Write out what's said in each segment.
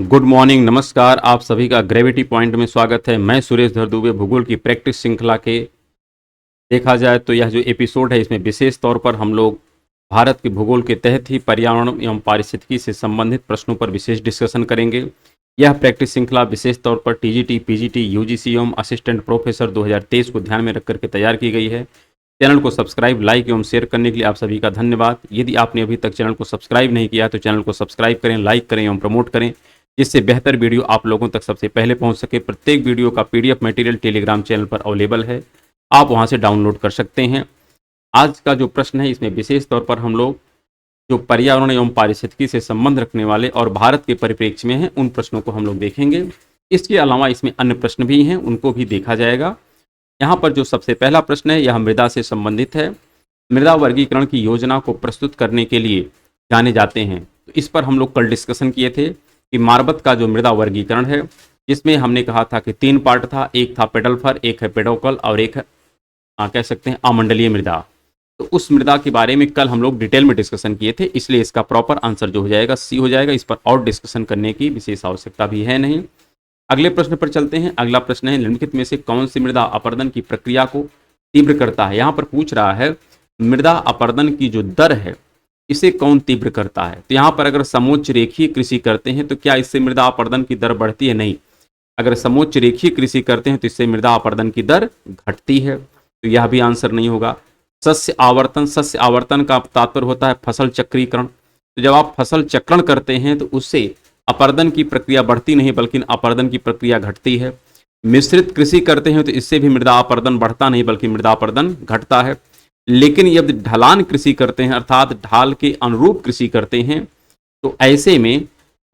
Good morning, नमस्कार। आप सभी का ग्रेविटी पॉइंट में स्वागत है। मैं सुरेश धरदुबे भूगोल की प्रैक्टिस श्रृंखला के देखा जाए तो यह जो एपिसोड है इसमें विशेष तौर पर हम लोग भारत के भूगोल के तहत ही पर्यावरण एवं पारिस्थितिकी से संबंधित प्रश्नों पर विशेष डिस्कशन करेंगे। यह प्रैक्टिस श्रृंखला विशेष तौर पर टीजीटी, पीजीटी, यूजीसी एवं असिस्टेंट प्रोफेसर 2023 को ध्यान में रख करके तैयार की गई है। चैनल को सब्सक्राइब, लाइक एवं शेयर करने के लिए आप सभी का धन्यवाद। यदि आपने अभी तक चैनल को सब्सक्राइब नहीं किया तो चैनल को सब्सक्राइब करें, लाइक करें एवं प्रमोट करें, जिससे बेहतर वीडियो आप लोगों तक सबसे पहले पहुंच सके। प्रत्येक वीडियो का पीडीएफ मटेरियल टेलीग्राम चैनल पर अवेलेबल है, आप वहां से डाउनलोड कर सकते हैं। आज का जो प्रश्न है इसमें विशेष तौर पर हम लोग जो पर्यावरण एवं पारिस्थितिकी से संबंध रखने वाले और भारत के परिप्रेक्ष्य में हैं उन प्रश्नों को हम लोग देखेंगे। इसके अलावा इसमें अन्य प्रश्न भी हैं, उनको भी देखा जाएगा। यहाँ पर जो सबसे पहला प्रश्न है यह मृदा से संबंधित है। मृदा वर्गीकरण की योजना को प्रस्तुत करने के लिए जाने जाते हैं। तो इस पर हम लोग कल डिस्कशन किए थे कि मारबत का जो मृदा वर्गीकरण है जिसमें हमने कहा था कि 3 पार्ट था। एक था पेडल फर, एक है पेडोकल और एक है कह सकते हैं अमंडलीय मृदा। तो उस मृदा के बारे में कल हम लोग डिटेल में डिस्कशन किए थे, इसलिए इसका प्रॉपर आंसर जो हो जाएगा सी हो जाएगा। इस पर और डिस्कशन करने की विशेष आवश्यकता भी है नहीं। अगले प्रश्न पर चलते हैं। अगला प्रश्न है निम्नलिखित में से कौन सी मृदा अपरदन की प्रक्रिया को तीव्र करता है। यहाँ पर पूछ रहा है मृदा अपरदन की जो दर है इसे कौन तीव्र करता है। तो यहाँ पर अगर समोच्च रेखीय कृषि करते हैं तो क्या इससे मृदा अपरदन की दर बढ़ती है? नहीं। अगर समोच्च रेखीय कृषि करते हैं तो इससे मृदा अपरदन की दर घटती है, तो यह भी आंसर नहीं होगा। सस्य आवर्तन का तात्पर्य होता है फसल चक्रीकरण। तो जब आप फसल चक्रण करते हैं तो उससे अपरदन की प्रक्रिया बढ़ती नहीं बल्कि अपरदन की प्रक्रिया घटती है। मिश्रित कृषि करते हैं तो इससे भी मृदा अपरदन बढ़ता नहीं बल्कि मृदा अपरदन घटता है। लेकिन यदि ढलान कृषि करते हैं अर्थात ढाल के अनुरूप कृषि करते हैं तो ऐसे में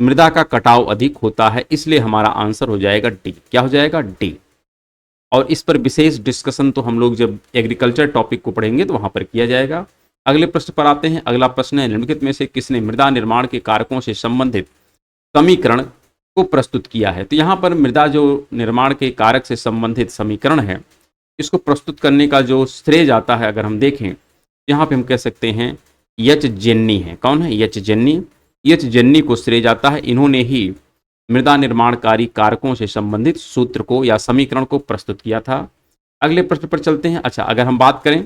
मृदा का कटाव अधिक होता है, इसलिए हमारा आंसर हो जाएगा डी। क्या हो जाएगा? डी। और इस पर विशेष डिस्कशन तो हम लोग जब एग्रीकल्चर टॉपिक को पढ़ेंगे तो वहां पर किया जाएगा। अगले प्रश्न पर आते हैं। अगला प्रश्न है निम्नलिखित में से किसने मृदा निर्माण के कारकों से संबंधित समीकरण को प्रस्तुत किया है। तो यहाँ पर मृदा जो निर्माण के कारक से संबंधित समीकरण है इसको प्रस्तुत करने का जो श्रेय जाता है, अगर हम देखें यहाँ पे हम कह सकते हैं एच जेन्नी है। कौन है? एच जेन्नी। एच जेन्नी को श्रेय जाता है। इन्होंने ही मृदा निर्माणकारी कारकों से संबंधित सूत्र को या समीकरण को प्रस्तुत किया था। अगले प्रश्न पर चलते हैं। अच्छा, अगर हम बात करें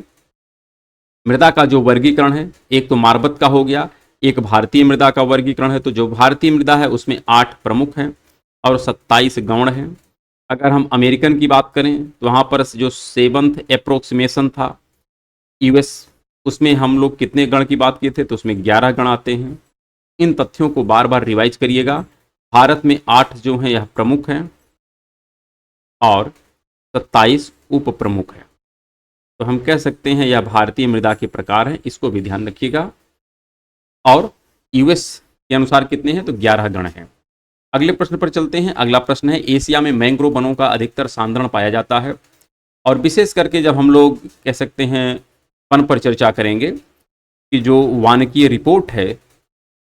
मृदा का जो वर्गीकरण है, एक तो मारबत का हो गया, एक भारतीय मृदा का वर्गीकरण है। तो जो भारतीय मृदा है उसमें 8 प्रमुख हैं और 27 गौण हैं। अगर हम अमेरिकन की बात करें तो वहाँ पर जो 7th अप्रोक्सीमेशन था यूएस, उसमें हम लोग कितने गण की बात किए थे? तो उसमें 11 गण आते हैं। इन तथ्यों को बार बार रिवाइज करिएगा। भारत में 8 जो हैं यह प्रमुख हैं और 27 उप प्रमुख हैं। तो हम कह सकते हैं यह भारतीय मृदा के प्रकार हैं, इसको भी ध्यान रखिएगा। और यूएस के अनुसार कितने हैं? तो 11 गण हैं। अगले प्रश्न पर चलते हैं। अगला प्रश्न है एशिया में मैंग्रोव वनों का अधिकतर सांद्रण पाया जाता है। और विशेष करके जब हम लोग कह सकते हैं वन पर चर्चा करेंगे कि जो वानिकी रिपोर्ट है,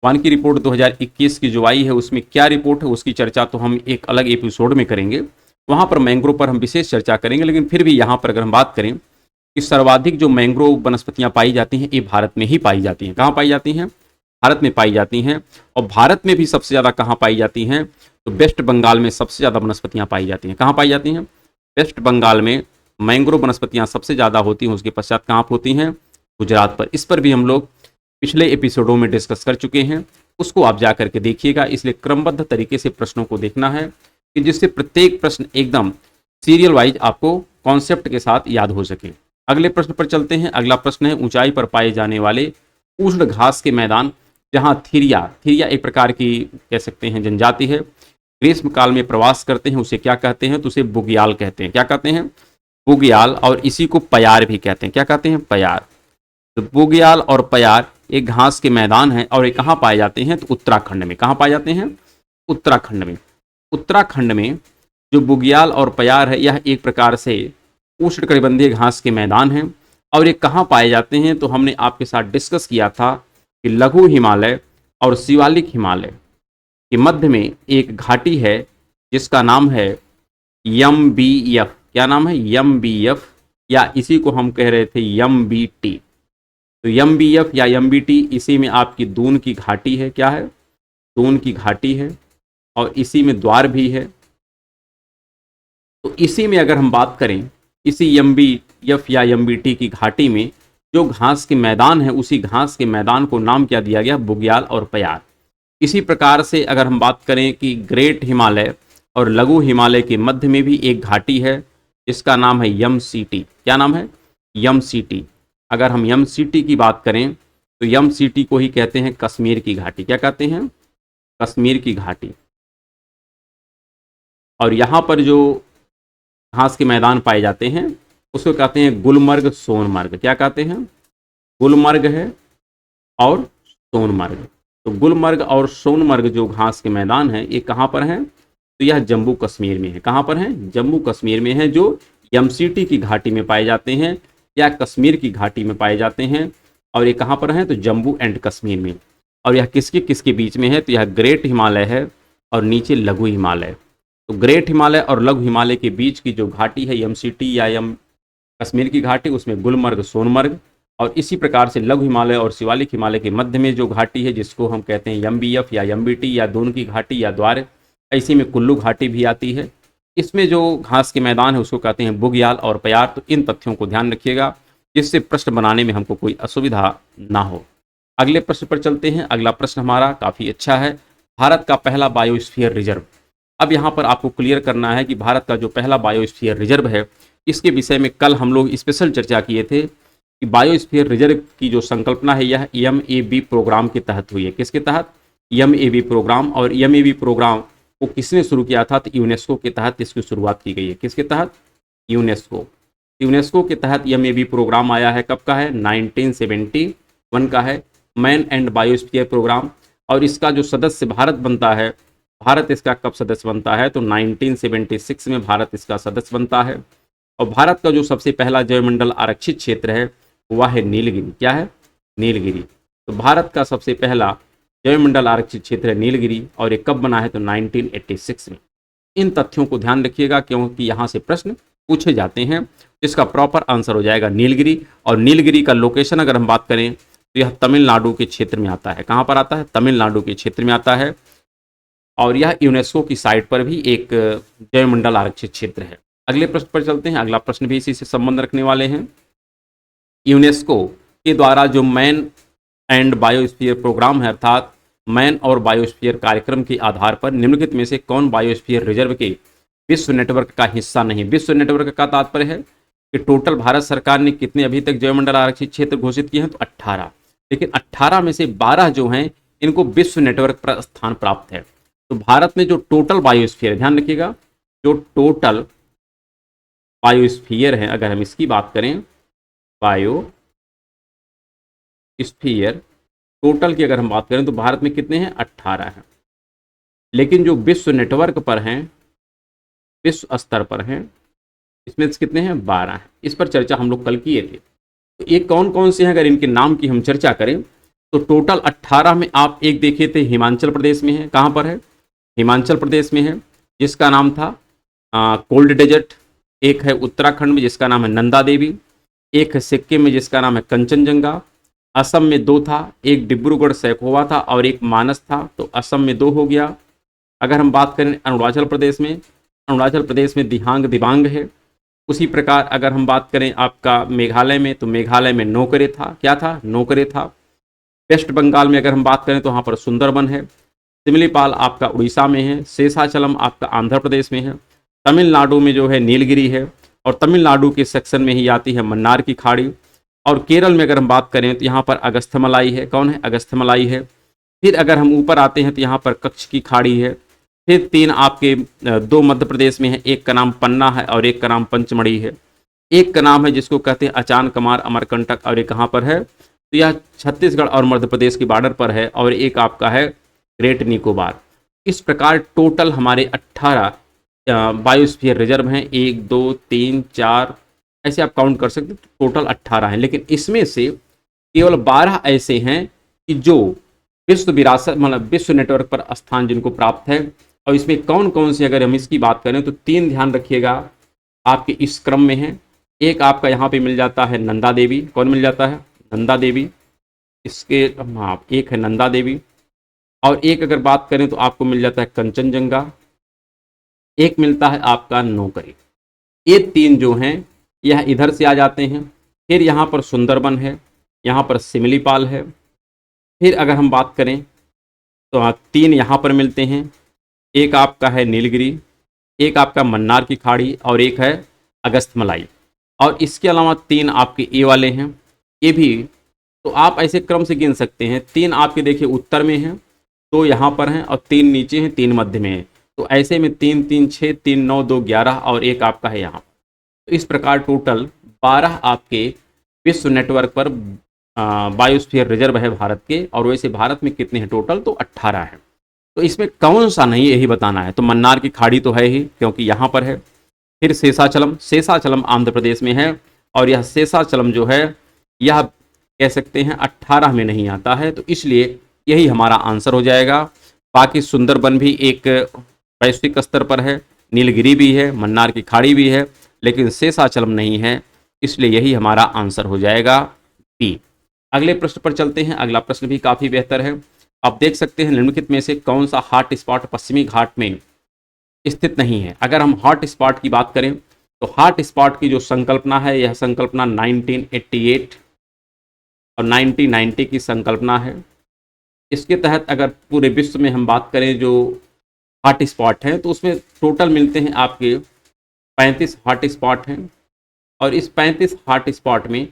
वानिकी रिपोर्ट 2021 की जो आई है उसमें क्या रिपोर्ट है उसकी चर्चा तो हम एक अलग एपिसोड में करेंगे, वहाँ पर मैंग्रोव पर हम विशेष चर्चा करेंगे। लेकिन फिर भी यहाँ पर अगर हम बात करें कि सर्वाधिक जो मैंग्रोव वनस्पतियाँ पाई जाती हैं ये भारत में ही पाई जाती हैं। कहाँ पाई जाती हैं? भारत में पाई जाती हैं। और भारत में भी सबसे ज़्यादा कहाँ पाई जाती हैं? तो वेस्ट बंगाल में सबसे ज़्यादा वनस्पतियाँ पाई जाती हैं। कहाँ पाई जाती हैं? वेस्ट बंगाल में मैंग्रोव वनस्पतियाँ सबसे ज़्यादा होती हैं। उसके पश्चात कहाँ होती हैं? गुजरात पर। इस पर भी हम लोग पिछले एपिसोडों में डिस्कस कर चुके हैं, उसको आप जा करके देखिएगा। इसलिए क्रमबद्ध तरीके से प्रश्नों को देखना है कि जिससे प्रत्येक प्रश्न एकदम सीरियल वाइज आपको कॉन्सेप्ट के साथ याद हो सके। अगले प्रश्न पर चलते हैं। अगला प्रश्न है ऊंचाई पर पाए जाने वाले उष्ण घास के मैदान जहाँ थीरिया एक प्रकार की कह सकते हैं जनजाति है, ग्रीष्म काल में प्रवास करते हैं, उसे क्या कहते हैं? तो उसे बुग्याल कहते हैं। क्या कहते हैं? बुग्याल। और इसी को पयार भी कहते हैं। क्या कहते हैं? पयार। तो बुग्याल और पयार एक घास के मैदान है और ये कहाँ पाए जाते हैं? तो उत्तराखंड में। कहाँ पाए जाते हैं? उत्तराखंड में। उत्तराखंड में जो बुग्याल और पयार है यह एक प्रकार से उष्णकटिबंधीय घास के मैदान हैं। और ये कहाँ पाए जाते हैं? तो हमने आपके साथ डिस्कस किया था कि लघु हिमालय और शिवालिक हिमालय के मध्य में एक घाटी है जिसका नाम है MBF। क्या नाम है? MBF, या इसी को हम कह रहे थे MBT। तो MBF या MBT, इसी में आपकी दून की घाटी है। क्या है? दून की घाटी है। और इसी में द्वार भी है। तो इसी में अगर हम बात करें, इसी एफ या एमबीटी की घाटी में जो घास के मैदान है, उसी घास के मैदान को नाम क्या दिया गया, बुग्याल और प्यार। इसी प्रकार से अगर हम बात करें कि ग्रेट हिमालय और लघु हिमालय के मध्य में भी एक घाटी है, इसका नाम है यम सिटी। क्या नाम है, यम सिटी। अगर हम यम सिटी की बात करें तो यम सिटी को ही कहते हैं कश्मीर की घाटी। क्या कहते हैं, कश्मीर की घाटी। और यहाँ पर जो घास के मैदान पाए जाते हैं उसको कहते हैं गुलमर्ग सोनमर्ग। क्या कहते हैं, गुलमर्ग है और सोनमर्ग। तो गुलमर्ग और सोनमर्ग जो घास के मैदान है ये कहाँ पर हैं, तो यह जम्मू कश्मीर में है। कहाँ पर हैं, जम्मू कश्मीर में है, जो यमसिटी की घाटी में पाए जाते हैं या कश्मीर की घाटी में पाए जाते हैं। और ये कहाँ पर हैं, तो जम्मू एंड कश्मीर में। और यह किसके किसके बीच में है, तो यह ग्रेट हिमालय है और नीचे लघु हिमालय। तो ग्रेट हिमालय और लघु हिमालय के बीच की जो घाटी है यमसिटी या यम कश्मीर की घाटी, उसमें गुलमर्ग सोनमर्ग। और इसी प्रकार से लघु हिमालय और शिवालिक हिमालय के मध्य में जो घाटी है जिसको हम कहते हैं एमबीएफ या एमबीटी या दोनों की घाटी या द्वार, ऐसी में कुल्लू घाटी भी आती है। इसमें जो घास के मैदान है उसको कहते हैं बुग्याल और प्यार। तो इन तथ्यों को ध्यान रखिएगा जिससे प्रश्न बनाने में हमको कोई असुविधा ना हो। अगले प्रश्न पर चलते हैं। अगला प्रश्न हमारा काफ़ी अच्छा है, भारत का पहला बायोस्फीयर रिजर्व। अब यहाँ पर आपको क्लियर करना है कि भारत का जो पहला बायोस्फीयर रिजर्व है, इसके विषय में कल हम लोग स्पेशल चर्चा किए थे कि बायोस्फीयर रिजर्व की जो संकल्पना है यह एमएबी प्रोग्राम के तहत हुई है। किसके तहत, एमएबी प्रोग्राम। और एमएबी प्रोग्राम को किसने शुरू किया था, तो यूनेस्को के तहत इसकी शुरुआत की गई है। किसके तहत, यूनेस्को। यूनेस्को के तहत एमएबी प्रोग्राम आया है, कब का है, 1971 का है, मैन एंड बायोस्फीयर प्रोग्राम। और इसका जो सदस्य भारत बनता है, भारत इसका कब सदस्य बनता है, तो 1976 में भारत इसका सदस्य बनता है। और भारत का जो सबसे पहला जैवमंडल आरक्षित क्षेत्र है वह है नीलगिरी। क्या है, नीलगिरी। तो भारत का सबसे पहला जैवमंडल आरक्षित क्षेत्र है नीलगिरी, और ये कब बना है, तो 1986 में। इन तथ्यों को ध्यान रखिएगा क्योंकि यहाँ से प्रश्न पूछे जाते हैं। इसका प्रॉपर आंसर हो जाएगा नीलगिरी। और नीलगिरी का लोकेशन अगर हम बात करें तो यह तमिलनाडु के क्षेत्र में आता है। कहाँ पर आता है, तमिलनाडु के क्षेत्र में आता है। और यह यूनेस्को की साइट पर भी एक जैवमंडल आरक्षित क्षेत्र है। अगले प्रश्न पर चलते हैं। अगला प्रश्न भी इसी से संबंध रखने वाले हैं। यूनेस्को के द्वारा जो मैन एंड बायोस्फीयर प्रोग्राम है, अर्थात मैन और बायोस्फीयर कार्यक्रम के आधार पर निम्नलिखित में से कौन बायोस्फीयर रिजर्व के विश्व नेटवर्क का हिस्सा नहीं। विश्व नेटवर्क का तात्पर्य है कि टोटल भारत सरकार ने कितने अभी तक जैवमंडल आरक्षित क्षेत्र घोषित किए हैं, तो 18। लेकिन 18 में से 12 जो हैं इनको विश्व नेटवर्क पर स्थान प्राप्त है। तो भारत में जो टोटल बायोस्फीयर, ध्यान रखिएगा, जो टोटल बायोस्फीयर है, अगर हम इसकी बात करें, बायोस्फीयर टोटल की अगर हम बात करें तो भारत में कितने हैं, 18 हैं। लेकिन जो विश्व नेटवर्क पर हैं, विश्व स्तर पर हैं, इसमें कितने हैं, 12 हैं। इस पर चर्चा हम लोग कल किए थे। तो ये कौन कौन से हैं, अगर इनके नाम की हम चर्चा करें तो टोटल 18 में आप एक देखे थे हिमाचल प्रदेश में है। कहाँ पर है, हिमाचल प्रदेश में है, जिसका नाम था कोल्ड डेजर्ट। एक है उत्तराखंड में जिसका नाम है नंदा देवी। एक है सिक्किम में जिसका नाम है कंचनजंगा। असम में 2 था, एक डिब्रूगढ़ सैखोवा था और एक मानस था। तो असम में 2 हो गया। अगर हम बात करें अरुणाचल प्रदेश में, अरुणाचल प्रदेश में दिहांग दिबांग है। उसी प्रकार अगर हम बात करें आपका मेघालय में, तो मेघालय में नोकरे था। क्या था, नोकरे था। वेस्ट बंगाल में अगर हम बात करें तो वहाँ पर सुंदरबन है। सिमलीपाल आपका उड़ीसा में है। शेषाचलम आपका आंध्र प्रदेश में है। तमिलनाडु में जो है नीलगिरी है, और तमिलनाडु के सेक्शन में ही आती है मन्नार की खाड़ी। और केरल में अगर हम बात करें तो यहाँ पर अगस्थ्यमलाई है। कौन है, अगस्थ्यमलाई है। फिर अगर हम ऊपर आते हैं तो यहाँ पर कच्छ की खाड़ी है। फिर 3 आपके 2 मध्य प्रदेश में है, एक का नाम पन्ना है और एक का नाम पंचमढ़ी है। एक का नाम है जिसको कहते हैं अचान कमार अमरकंटक, और ये कहाँ पर है, तो यह छत्तीसगढ़ और मध्य प्रदेश की बॉर्डर पर है। और एक आपका है ग्रेट निकोबार। इस प्रकार टोटल हमारे 18 बायोस्फीयर रिजर्व हैं। 1 2 3 4 ऐसे आप काउंट कर सकते हैं, टोटल 18 हैं। लेकिन इसमें से केवल 12 ऐसे हैं कि जो विश्व विरासत मतलब विश्व नेटवर्क पर स्थान जिनको प्राप्त है। और इसमें कौन कौन से, अगर हम इसकी बात करें तो 3 ध्यान रखिएगा आपके इस क्रम में है। एक आपका यहाँ पे मिल जाता है नंदा देवी। कौन मिल जाता है, नंदा देवी। इसके हाँ, एक है नंदा देवी और एक अगर बात करें तो आपको मिल जाता है कंचनजंगा, एक मिलता है आपका नौकरी। ये तीन जो हैं यह इधर से आ जाते हैं। फिर यहाँ पर सुंदरबन है, यहाँ पर सिमलीपाल है। फिर अगर हम बात करें तो तीन यहाँ पर मिलते हैं, एक आपका है नीलगिरी, एक आपका मन्नार की खाड़ी और एक है अगस्थमलाई। और इसके अलावा तीन आपके ए वाले हैं, ये भी। तो आप ऐसे क्रम से गिन सकते हैं, तीन आपके देखिए उत्तर में हैं, दो यहाँ पर हैं और तीन नीचे हैं, तीन मध्य में हैं। तो ऐसे में तीन तीन छः, तीन नौ, दो 11 और एक आपका है यहाँ। तो इस प्रकार टोटल 12 आपके विश्व नेटवर्क पर बायोस्फीयर रिजर्व है भारत के। और वैसे भारत में कितने हैं टोटल, तो 18 हैं। तो इसमें कौन सा नहीं यही बताना है। तो मन्नार की खाड़ी तो है ही क्योंकि यहाँ पर है। फिर शेषाचलम, शेषाचलम आंध्र प्रदेश में है और यह शेषाचलम जो है यह कह सकते हैं 18 में नहीं आता है, तो इसलिए यही हमारा आंसर हो जाएगा। बाकी सुंदरबन भी एक वैश्विक स्तर पर है, नीलगिरी भी है, मन्नार की खाड़ी भी है, लेकिन शेषाचलम नहीं है, इसलिए यही हमारा आंसर हो जाएगा बी। अगले प्रश्न पर चलते हैं। अगला प्रश्न भी काफ़ी बेहतर है। आप देख सकते हैं निम्नलिखित में से कौन सा हॉट स्पॉट पश्चिमी घाट में स्थित नहीं है। अगर हम हॉट स्पॉट की बात करें तो हॉट स्पॉट की जो संकल्पना है यह संकल्पना 1988 और 1990 की संकल्पना है। इसके तहत अगर पूरे विश्व में हम बात करें जो हॉट स्पॉट हैं तो उसमें टोटल मिलते हैं आपके 35 हॉट स्पॉट हैं। और इस 35 हॉट स्पॉट में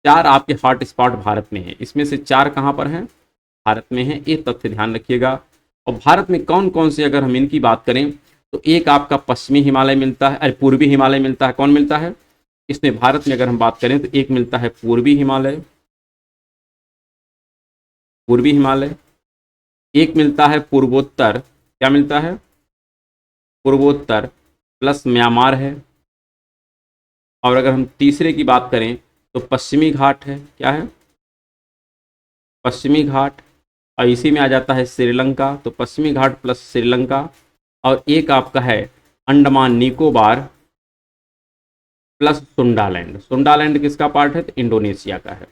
4 आपके हॉट स्पॉट भारत में हैं। इसमें से 4 कहाँ पर हैं, भारत में हैं। ये तथ्य ध्यान रखिएगा। और भारत में कौन कौन से अगर हम इनकी बात करें तो एक आपका पश्चिमी हिमालय मिलता है, अरे पूर्वी हिमालय मिलता है। कौन मिलता है इसमें भारत में अगर हम बात करें तो एक मिलता है पूर्वी हिमालय, पूर्वी हिमालय। एक मिलता है पूर्वोत्तर, क्या मिलता है, पूर्वोत्तर प्लस म्यांमार है। और अगर हम तीसरे की बात करें तो पश्चिमी घाट है, क्या है, पश्चिमी घाट। और इसी में आ जाता है श्रीलंका, तो पश्चिमी घाट प्लस श्रीलंका। और एक आपका है Andaman Nicobar plus Sundaland. Sundaland किसका पार्ट है, तो इंडोनेशिया का है।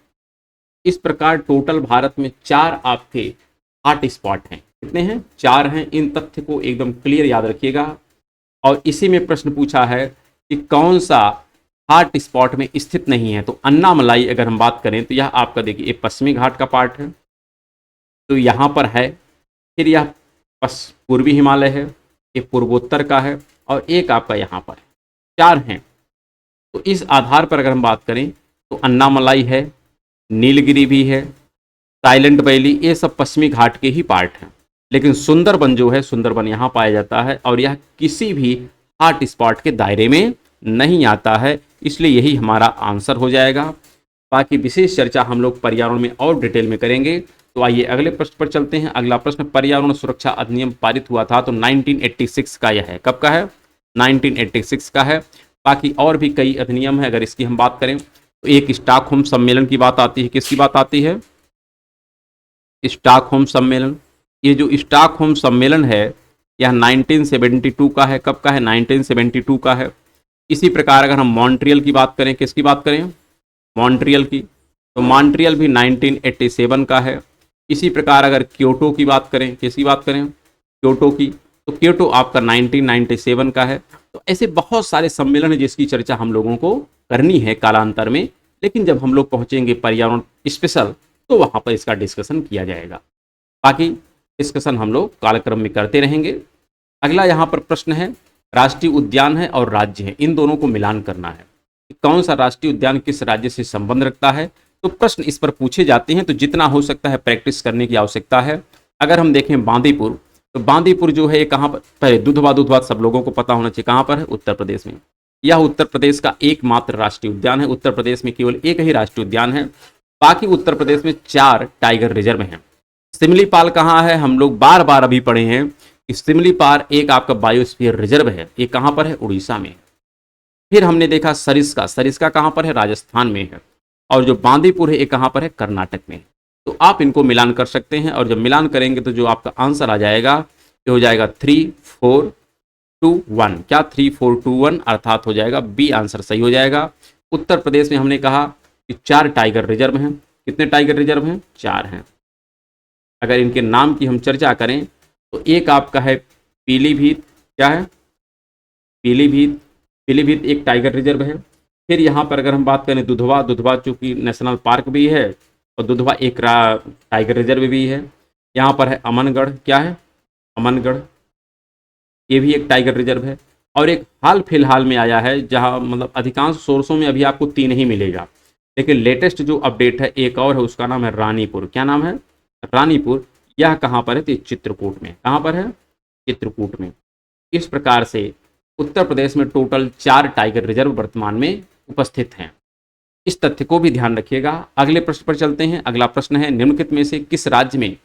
इस प्रकार टोटल भारत में 4 आपके हॉट स्पॉट हैं। कितने हैं, 4 हैं। इन तथ्य को एकदम क्लियर याद रखिएगा। और इसी में प्रश्न पूछा है कि कौन सा हॉट स्पॉट में स्थित नहीं है। तो अन्नामलाई अगर हम बात करें तो यह आपका देखिए ये पश्चिमी घाट का पार्ट है, तो यहाँ पर है। फिर यह पूर्वी हिमालय है, ये पूर्वोत्तर का है, और एक आपका यहाँ पर है। 4 हैं। तो इस आधार पर अगर हम बात करें तो अन्नामलाई है, नीलगिरी भी है, साइलेंट वैली, ये सब पश्चिमी घाट के ही पार्ट हैं। लेकिन सुंदरबन जो है, सुंदरबन यहाँ पाया जाता है और यह किसी भी हॉट स्पॉट के दायरे में नहीं आता है, इसलिए यही हमारा आंसर हो जाएगा। बाकी विशेष चर्चा हम लोग पर्यावरण में और डिटेल में करेंगे। तो आइए अगले प्रश्न पर चलते हैं। अगला प्रश्न, पर्यावरण सुरक्षा अधिनियम पारित हुआ था तो 1986 का यह है। कब का है, 1986 का है। बाकी और भी कई अधिनियम है। अगर इसकी हम बात करें तो एक स्टॉकहोम सम्मेलन की बात आती है। किसकी बात आती है, स्टॉकहोम सम्मेलन। ये जो स्टॉकहोम सम्मेलन है यह 1972 का है। कब का है, 1972 का है। इसी प्रकार अगर हम मॉन्ट्रियल की बात करें, किसकी बात करें, मॉन्ट्रियल की, तो मॉन्ट्रियल भी 1987 का है। इसी प्रकार अगर क्योटो की बात करें, किसकी बात करें, क्योटो की, तो क्योटो आपका 1997 का है। तो ऐसे बहुत सारे सम्मेलन हैं जिसकी चर्चा हम लोगों को करनी है कालांतर में, लेकिन जब हम लोग पहुंचेंगे पर्यावरण स्पेशल तो वहां पर इसका डिस्कशन किया जाएगा। बाकी डिस्कशन हम लोग कालक्रम में करते रहेंगे। अगला यहाँ पर प्रश्न है, राष्ट्रीय उद्यान है और राज्य है, इन दोनों को मिलान करना है। कौन सा राष्ट्रीय उद्यान किस राज्य से संबंध रखता है, तो प्रश्न इस पर पूछे जाते हैं। तो जितना हो सकता है प्रैक्टिस करने की आवश्यकता है। अगर हम देखें बांदीपुर, तो बांदीपुर जो है ये कहाँ पर, पहले दुधवा सब लोगों को पता होना चाहिए, कहाँ पर है, उत्तर प्रदेश में। यह उत्तर प्रदेश का एकमात्र राष्ट्रीय उद्यान है। उत्तर प्रदेश में केवल एक ही राष्ट्रीय उद्यान है, बाकी उत्तर प्रदेश में 4 टाइगर रिजर्व हैं। सिमलीपाल कहाँ है, हम लोग बार बार अभी पढ़े हैं कि सिमलीपाल एक आपका बायोस्फीयर रिजर्व है। ये कहाँ पर है, उड़ीसा में। फिर हमने देखा सरिस्का, सरिस्का कहाँ पर है, राजस्थान में है। और जो बांदीपुर है ये कहाँ पर है, कर्नाटक में। तो आप इनको मिलान कर सकते हैं और जब मिलान करेंगे तो जो आपका आंसर आ जाएगा ये हो जाएगा 3421। क्या 3421, अर्थात हो जाएगा बी आंसर सही हो जाएगा। उत्तर प्रदेश में हमने कहा कि 4 टाइगर रिजर्व हैं। कितने टाइगर रिजर्व हैं, 4 हैं। अगर इनके नाम की हम चर्चा करें तो एक आपका है पीलीभीत, क्या है, पीलीभीत, पीलीभीत एक टाइगर रिजर्व है। फिर यहाँ पर अगर हम बात करें दुधवा, दुधवा चूंकि नेशनल पार्क भी है और दुधवा एक टाइगर रिजर्व भी है। यहाँ पर है अमनगढ़, क्या है, अमनगढ़, ये भी एक टाइगर रिजर्व है। और एक हाल फिलहाल में आया है जहाँ मतलब अधिकांश सोर्सों में अभी आपको 3 ही मिलेगा, लेकिन लेटेस्ट जो अपडेट है एक और है, उसका नाम है रानीपुर। क्या नाम है, रानीपुर। यह कहाँ पर है, तो चित्रकूट में। कहाँ पर है, चित्रकूट में। इस प्रकार से उत्तर प्रदेश में टोटल 4 टाइगर रिजर्व वर्तमान में उपस्थित हैं। इस तथ्य को भी ध्यान रखिएगा। अगले प्रश्न पर चलते हैं। अगला प्रश्न है, निम्नलिखित में से किस राज्य में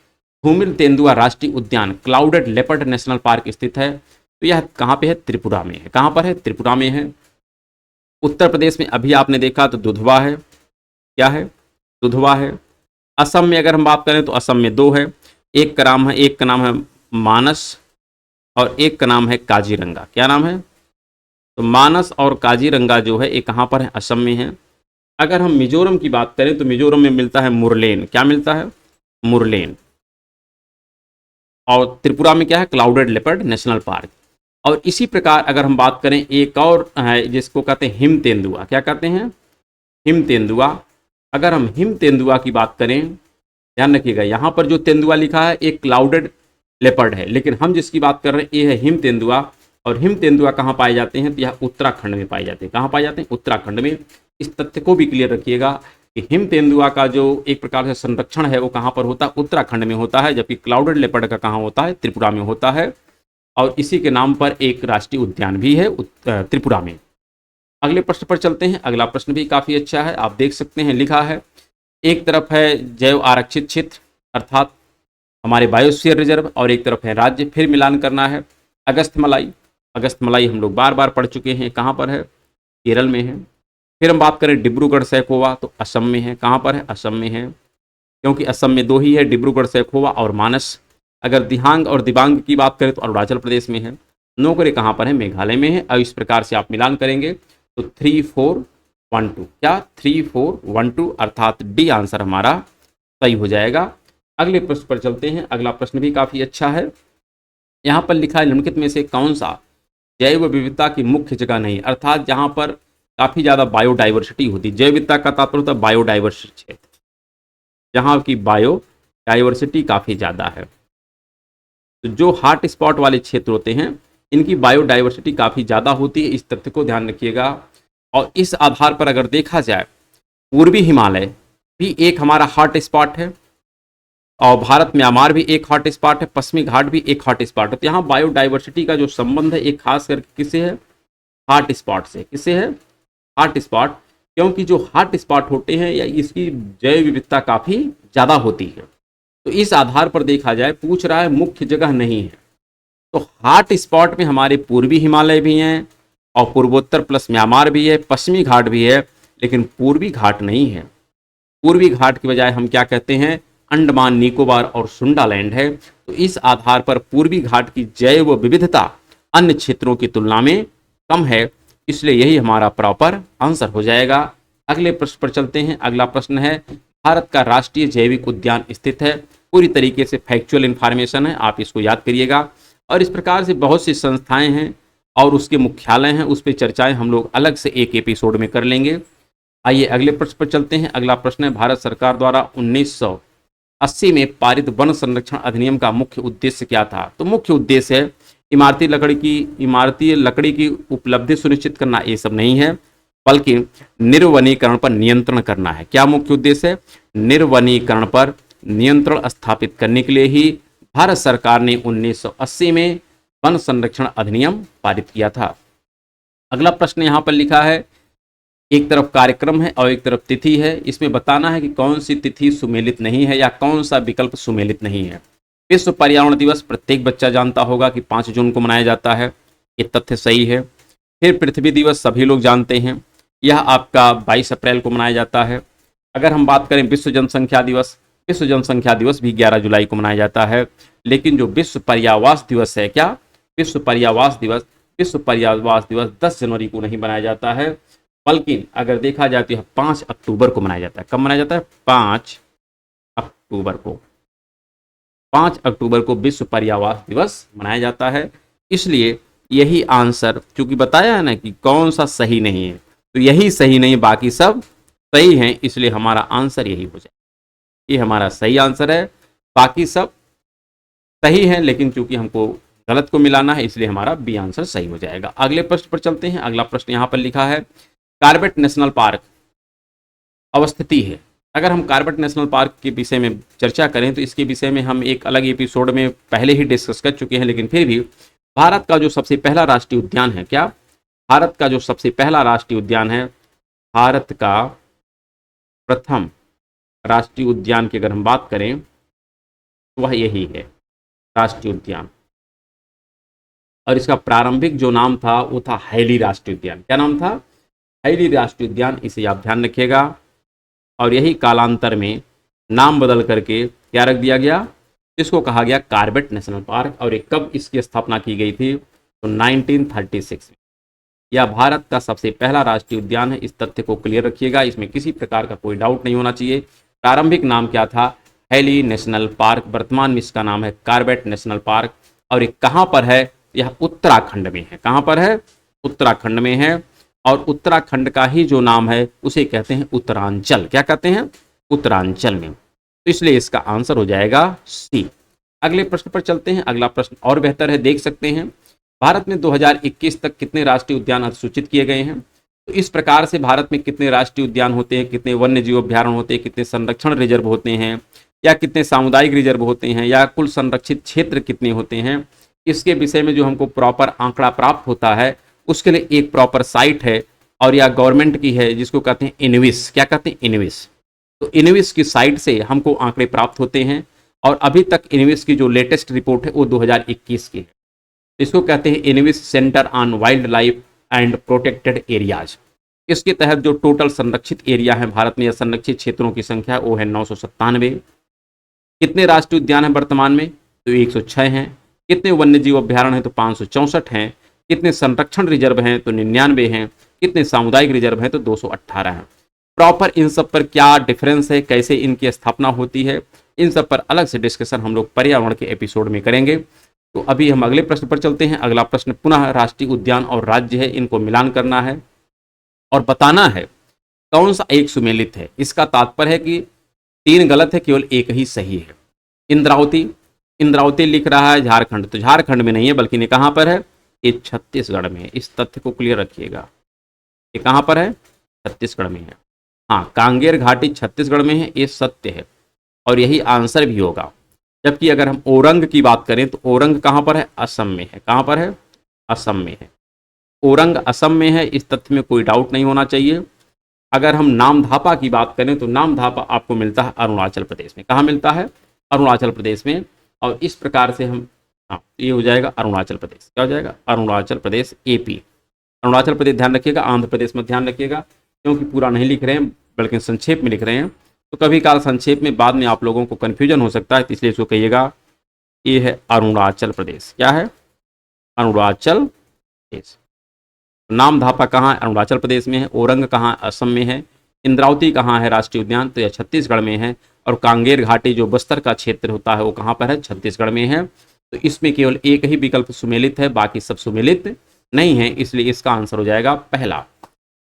धूमिल तेंदुआ राष्ट्रीय उद्यान क्लाउडेड लेपर्ड नेशनल पार्क स्थित है? तो यह कहाँ पे है, त्रिपुरा में है। कहाँ पर है, त्रिपुरा में है। उत्तर प्रदेश में अभी आपने देखा तो दुधवा है, क्या है, दुधवा है। असम में अगर हम बात करें तो असम में 2 है, एक का नाम है मानस और एक का नाम है काजीरंगा। क्या नाम है, तो मानस और काजीरंगा जो है ये कहाँ पर है, असम में है। अगर हम मिजोरम की बात करें तो मिजोरम में मिलता है मुरलेन। क्या मिलता है, मुरलेन। और त्रिपुरा में क्या है, क्लाउडेड लेपर्ड नेशनल पार्क। और इसी प्रकार अगर हम बात करें एक और है जिसको कहते हैं हिम तेंदुआ। क्या कहते हैं, हिम तेंदुआ। अगर हम हिम तेंदुआ की बात करें, ध्यान रखिएगा यहाँ पर जो तेंदुआ लिखा है एक क्लाउडेड लेपर्ड है, लेकिन हम जिसकी बात कर रहे हैं ये है हिम तेंदुआ। और हिम तेंदुआ कहाँ पाए जाते हैं, तो यह उत्तराखंड में पाए जाते हैं। कहाँ पाए जाते हैं, उत्तराखंड में। इस तथ्य को भी क्लियर रखिएगा कि हिम तेंदुआ का जो एक प्रकार से संरक्षण है वो कहाँ पर होता है, उत्तराखंड में होता है, जबकि क्लाउडेड लेपर्ड का कहाँ होता है, त्रिपुरा में होता है। और इसी के नाम पर एक राष्ट्रीय उद्यान भी है त्रिपुरा में। अगले प्रश्न पर चलते हैं। अगला प्रश्न भी काफ़ी अच्छा है, आप देख सकते हैं लिखा है, एक तरफ है जैव आरक्षित क्षेत्र अर्थात हमारे बायोस्फीयर रिजर्व और एक तरफ है राज्य, फिर मिलान करना है। अगस्थमलाई, अगस्थमलाई हम लोग बार बार पढ़ चुके हैं, कहाँ पर है, केरल में है। फिर हम बात करें डिब्रूगढ़ सैखोवा तो असम में है। कहाँ पर है, असम में है, क्योंकि असम में 2 ही है, डिब्रूगढ़ सैखोवा और मानस। अगर दिहांग और दिबांग की बात करें तो अरुणाचल प्रदेश में है। नौकरी कहाँ पर है, मेघालय में है। अब इस प्रकार से आप मिलान करेंगे तो 3412, क्या 3412 अर्थात डी आंसर हमारा सही हो जाएगा। अगले प्रश्न पर चलते हैं। अगला प्रश्न भी काफ़ी अच्छा है। यहाँ पर लिखा है, निम्नलिखित में से कौन सा जैव विविधता की मुख्य जगह नहीं, अर्थात जहाँ पर काफ़ी ज़्यादा बायोडाइवर्सिटी होती है। जैव विविधता का तात्पर्य होता है बायोडाइवर्सिटी क्षेत्र, जहाँ की बायोडाइवर्सिटी काफ़ी ज़्यादा है। तो जो हॉट स्पॉट वाले क्षेत्र होते हैं इनकी बायोडाइवर्सिटी काफ़ी ज़्यादा होती है, इस तथ्य को ध्यान रखिएगा। और इस आधार पर अगर देखा जाए, पूर्वी हिमालय भी एक हमारा हॉट स्पॉट है और भारत म्यांमार भी एक हॉट स्पॉट है, पश्चिमी घाट भी एक हॉट स्पॉट है। तो यहाँ बायोडाइवर्सिटी का जो संबंध है एक खास करके किससे है, हॉट स्पॉट से। किससे है, हॉट स्पॉट, क्योंकि जो हॉट स्पॉट होते हैं या इसकी जैव विविधता काफ़ी ज़्यादा होती है। तो इस आधार पर देखा जाए, पूछ रहा है मुख्य जगह नहीं है, तो हॉट स्पॉट में हमारे पूर्वी हिमालय भी हैं और पूर्वोत्तर प्लस म्यांमार भी है, पश्चिमी घाट भी है, लेकिन पूर्वी घाट नहीं है। पूर्वी घाट की बजाय हम क्या कहते हैं, अंडमान निकोबार और सुंडालैंड है। तो इस आधार पर पूर्वी घाट की जैव विविधता अन्य क्षेत्रों की तुलना में कम है, इसलिए यही हमारा प्रॉपर आंसर हो जाएगा। अगले प्रश्न पर चलते हैं। अगला प्रश्न है, भारत का राष्ट्रीय जैविक उद्यान स्थित है। पूरी तरीके से फैक्चुअल इंफॉर्मेशन है, आप इसको याद करिएगा। और इस प्रकार से बहुत सी संस्थाएं हैं और उसके मुख्यालय हैं, उस पर चर्चाएं हम लोग अलग से एक एपिसोड में कर लेंगे। आइए अगले प्रश्न पर चलते हैं। अगला प्रश्न है, भारत सरकार द्वारा 1980 में पारित वन संरक्षण अधिनियम का मुख्य उद्देश्य क्या था? तो मुख्य उद्देश्य है इमारती लकड़ी की उपलब्धि सुनिश्चित करना, ये सब नहीं है, बल्कि निर्वनीकरण पर नियंत्रण करना है। क्या मुख्य उद्देश्य है? निर्वनीकरण पर नियंत्रण स्थापित करने के लिए ही भारत सरकार ने 1980 में वन संरक्षण अधिनियम पारित किया था। अगला प्रश्न यहाँ पर लिखा है, एक तरफ कार्यक्रम है और एक तरफ तिथि है, इसमें बताना है कि कौन सी तिथि सुमेलित नहीं है या कौन सा विकल्प सुमेलित नहीं है। विश्व पर्यावरण दिवस प्रत्येक बच्चा जानता होगा कि 5 जून को मनाया जाता है, ये तथ्य सही है। फिर पृथ्वी दिवस सभी लोग जानते हैं, यह आपका 22 अप्रैल को मनाया जाता है। अगर हम बात करें विश्व जनसंख्या दिवस भी 11 जुलाई को मनाया जाता है। लेकिन जो विश्व पर्यावरण दिवस है, क्या विश्व पर्यावरण दिवस 10 जनवरी को नहीं मनाया जाता है, बल्कि अगर देखा जाए तो यह 5 अक्टूबर को मनाया जाता है। कब मनाया जाता है? 5 अक्टूबर को। 5 अक्टूबर को विश्व पर्यावरण दिवस मनाया जाता है। इसलिए यही आंसर, चूंकि बताया है ना कि कौन सा सही नहीं है, तो यही सही नहीं, बाकी सब सही हैं, इसलिए हमारा आंसर यही हो जाए। ये हमारा सही आंसर है, बाकी सब सही है, लेकिन चूंकि हमको गलत को मिलाना है इसलिए हमारा बी आंसर सही हो जाएगा। अगले प्रश्न पर चलते हैं। अगला प्रश्न यहां पर लिखा है, कॉर्बेट नेशनल पार्क अवस्थिति है। अगर हम कॉर्बेट नेशनल पार्क के विषय में चर्चा करें तो इसके विषय में हम एक अलग एपिसोड में पहले ही डिस्कस कर चुके हैं, लेकिन फिर भी भारत का जो सबसे पहला राष्ट्रीय उद्यान है, क्या भारत का जो सबसे पहला राष्ट्रीय उद्यान है, भारत का प्रथम राष्ट्रीय उद्यान की अगर हम बात करें तो वह यही है राष्ट्रीय उद्यान, और इसका प्रारंभिक जो नाम था वो था हैली राष्ट्रीय उद्यान। क्या नाम था? हैली राष्ट्रीय उद्यान। इसे आप ध्यान रखिएगा। और यही कालांतर में नाम बदल करके क्या रख दिया गया, इसको कहा गया कॉर्बेट नेशनल पार्क। और ये कब इसकी स्थापना की गई थी? तो 1936 में। यह भारत का सबसे पहला राष्ट्रीय उद्यान है। इस तथ्य को क्लियर रखिएगा, इसमें किसी प्रकार का कोई डाउट नहीं होना चाहिए। प्रारंभिक नाम क्या था? Hailey National Park. वर्तमान में इसका नाम है कॉर्बेट नेशनल पार्क। और ये कहाँ पर है? यह उत्तराखंड में है। कहाँ पर है? उत्तराखंड में है। और उत्तराखंड का ही जो नाम है उसे कहते हैं उत्तरांचल। क्या कहते हैं? उत्तरांचल में। तो इसलिए इसका आंसर हो जाएगा सी। अगले प्रश्न पर चलते हैं। अगला प्रश्न और बेहतर है, देख सकते हैं। भारत में 2021 तक कितने राष्ट्रीय उद्यान अधिसूचित किए गए हैं? तो इस प्रकार से भारत में कितने राष्ट्रीय उद्यान होते हैं, कितने वन्य जीव अभ्यारण्य होते हैं, कितने संरक्षण रिजर्व होते हैं, या कितने सामुदायिक रिजर्व होते हैं, या कुल संरक्षित क्षेत्र कितने होते हैं, इसके विषय में जो हमको प्रॉपर आंकड़ा प्राप्त होता है उसके लिए एक प्रॉपर साइट है, और यह गवर्नमेंट की है, जिसको कहते हैं इनविस। क्या कहते हैं? इनविस। तो इनविस की साइट से हमको आंकड़े प्राप्त होते हैं। और अभी तक इनविस की जो लेटेस्ट रिपोर्ट है वो 2021 की है। इसको कहते हैं ENVIS centre on wildlife and protected areas. इसके तहत जो टोटल संरक्षित एरिया है भारत में, या संरक्षित क्षेत्रों की संख्या वो है 997। कितने राष्ट्रीय उद्यान हैं वर्तमान में? तो 106 हैं। कितने वन्य जीव अभ्यारण्य हैं? तो 564 हैं। कितने संरक्षण रिजर्व हैं? तो 99 हैं। कितने सामुदायिक रिजर्व हैं? तो 218 हैं। प्रॉपर इन सब पर क्या डिफरेंस है, कैसे इनकी स्थापना होती है, इन सब पर अलग से डिस्कशन हम लोग पर्यावरण के एपिसोड में करेंगे। तो अभी हम अगले प्रश्न पर चलते हैं। अगला प्रश्न पुनः राष्ट्रीय उद्यान और राज्य है, इनको मिलान करना है और बताना है कौन सा एक सुमेलित है। इसका तात्पर्य है कि 3 गलत है, केवल एक ही सही है। इंद्रावती, इंद्रावती लिख रहा है झारखंड, तो झारखंड में नहीं है, बल्कि ये कहाँ पर है? ये छत्तीसगढ़ में है। इस तथ्य को क्लियर रखिएगा। ये कहाँ पर है? छत्तीसगढ़ में है। हाँ, कांगेर घाटी छत्तीसगढ़ में है, ये सत्य है और यही आंसर भी होगा। जबकि अगर हम ओरंग की बात करें तो ओरंग कहाँ पर है? असम में है। कहाँ पर है? असम में है। ओरंग असम में है, इस तथ्य में कोई डाउट नहीं होना चाहिए। अगर हम नामधापा की बात करें तो नामधापा आपको मिलता है अरुणाचल प्रदेश में। कहाँ मिलता है? अरुणाचल प्रदेश में। और इस प्रकार से हम, हाँ, ये हो जाएगा अरुणाचल प्रदेश। क्या हो जाएगा? अरुणाचल प्रदेश, एपी। अरुणाचल प्रदेश ध्यान रखिएगा, आंध्र प्रदेश में ध्यान रखिएगा, क्योंकि पूरा नहीं लिख रहे हैं बल्कि संक्षेप में लिख रहे हैं, तो कभी काल संक्षेप में बाद में आप लोगों को कन्फ्यूजन हो सकता है, तो इसलिए इसको कहिएगा ये है अरुणाचल प्रदेश। क्या है? अरुणाचल प्रदेश। नामधापा कहाँ है? अरुणाचल प्रदेश में है। ओरंग कहाँ? असम में है। इंद्रावती कहाँ है राष्ट्रीय उद्यान? तो यह छत्तीसगढ़ में है। और कांगेर घाटी जो बस्तर का क्षेत्र होता है वो कहाँ पर है? छत्तीसगढ़ में है। तो इसमें केवल एक ही विकल्प सुमेलित है, बाकी सब सुमेलित नहीं है, इसलिए इसका आंसर हो जाएगा पहला।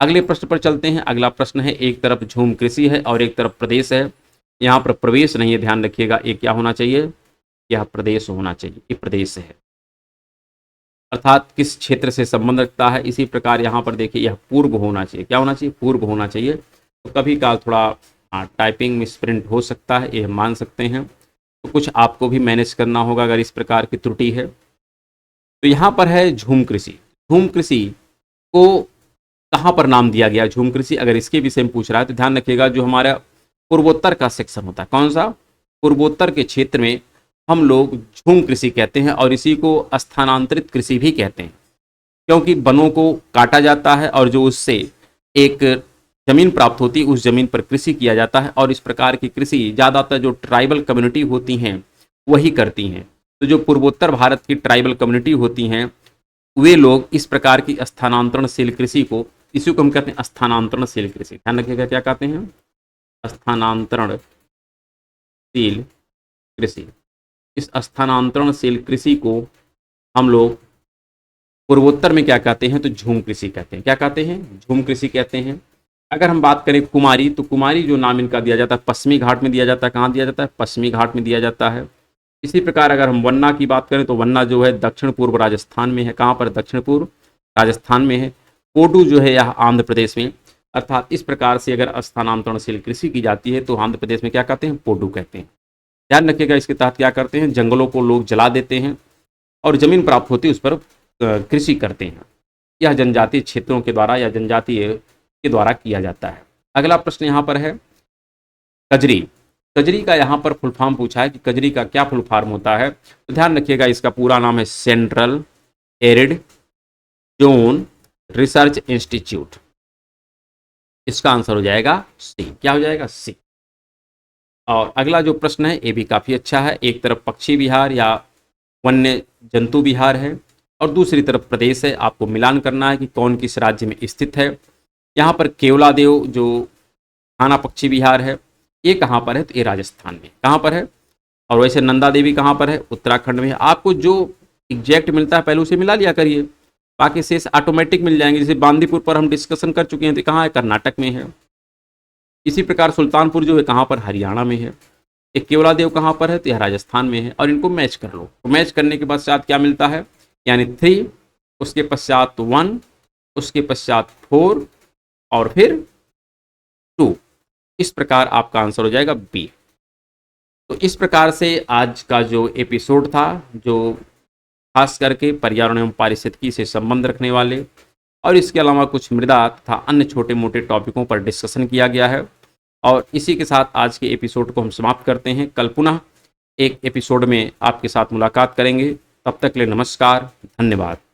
अगले प्रश्न पर चलते हैं। अगला प्रश्न है, एक तरफ झूम कृषि है और एक तरफ प्रदेश है। यहाँ पर प्रवेश नहीं है, ध्यान रखिएगा। ये क्या होना चाहिए? यह प्रदेश होना चाहिए। ये प्रदेश है, अर्थात किस क्षेत्र से संबंध रखता है। इसी प्रकार यहाँ पर देखिए यह पूर्व होना चाहिए। क्या होना चाहिए? पूर्व होना चाहिए। तो कभी काल थोड़ा टाइपिंग में स्प्रिंट हो सकता है, ये मान सकते हैं, तो कुछ आपको भी मैनेज करना होगा अगर इस प्रकार की त्रुटि है। तो यहाँ पर है झूम कृषि। झूम कृषि को कहाँ पर नाम दिया गया? झूम कृषि अगर इसके विषय में पूछ रहा है तो ध्यान रखिएगा, जो हमारा पूर्वोत्तर का सेक्शन होता है, कौन सा? पूर्वोत्तर के क्षेत्र में हम लोग झूम कृषि कहते हैं, और इसी को स्थानांतरित कृषि भी कहते हैं, क्योंकि वनों को काटा जाता है और जो उससे एक जमीन प्राप्त होती है उस जमीन पर कृषि किया जाता है। और इस प्रकार की कृषि ज़्यादातर जो ट्राइबल कम्युनिटी होती हैं वही करती हैं। तो जो पूर्वोत्तर भारत की ट्राइबल कम्युनिटी होती हैं वे लोग इस प्रकार की स्थानांतरणशील कृषि को, इसी को हम कहते हैं स्थानांतरणशील कृषि। ध्यान रखिएगा, क्या कहते हैं? स्थानांतरणशील कृषि। इस स्थानांतरणशील कृषि को हम लोग पूर्वोत्तर में क्या कहते हैं, तो झूम कृषि कहते हैं। क्या कहते हैं? झूम कृषि कहते हैं। अगर हम बात करें कुमारी, तो कुमारी जो नाम इनका दिया जाता है पश्चिमी घाट में दिया जाता है। कहाँ दिया जाता है? पश्चिमी घाट में दिया जाता है। इसी प्रकार अगर हम वन्ना की बात करें तो वन्ना जो है दक्षिण पूर्व राजस्थान में है। कहाँ पर? दक्षिण पूर्व राजस्थान में है। कोडू जो है यह आंध्र प्रदेश में। अर्थात इस प्रकार से अगर स्थानांतरणशील कृषि की जाती है तो आंध्र प्रदेश में क्या कहते हैं? पोडू कहते हैं। ध्यान रखिएगा, इसके तहत क्या करते हैं? जंगलों को लोग जला देते हैं और जमीन प्राप्त होती है उस पर कृषि करते हैं। यह जनजातीय क्षेत्रों के द्वारा या जनजातीय के द्वारा किया जाता है। अगला प्रश्न यहाँ पर है कजरी। कजरी का यहाँ पर फुल फॉर्म पूछा है कि कजरी का क्या फुल फॉर्म होता है। तो ध्यान रखिएगा, इसका पूरा नाम है central arid zone research institute. इसका आंसर हो जाएगा सी। क्या हो जाएगा? सी। और अगला जो प्रश्न है ये भी काफी अच्छा है। एक तरफ पक्षी विहार या वन्य जंतु विहार है और दूसरी तरफ प्रदेश है। आपको मिलान करना है कि कौन किस राज्य में स्थित है। यहाँ पर केवलादेव जो खाना पक्षी विहार है ये कहाँ पर है? तो ये राजस्थान में। कहाँ पर है? और वैसे नंदा देवी कहाँ पर है? उत्तराखंड में है। आपको जो एग्जैक्ट मिलता है पहले उसे मिला लिया करिए, बाकी शेष ऑटोमेटिक मिल जाएंगे। जैसे बांदीपुर पर हम डिस्कशन कर चुके हैं तो कहाँ है? कर्नाटक में है। इसी प्रकार सुल्तानपुर जो है कहाँ पर? हरियाणा में है। एक केवलादेव कहाँ पर है? तो यह राजस्थान में है। और इनको मैच कर लो, तो मैच करने के पश्चात क्या मिलता है? यानी 3, उसके पश्चात 1, उसके पश्चात 4 और फिर 2। इस प्रकार आपका आंसर हो जाएगा बी। तो इस प्रकार से आज का जो एपिसोड था, जो खास करके पर्यावरण एवं पारिस्थितिकी से संबंध रखने वाले और इसके अलावा कुछ मृदा तथा अन्य छोटे मोटे टॉपिकों पर डिस्कशन किया गया है। और इसी के साथ आज के एपिसोड को हम समाप्त करते हैं। कल पुनः एक एपिसोड में आपके साथ मुलाकात करेंगे। तब तक के लिए नमस्कार, धन्यवाद।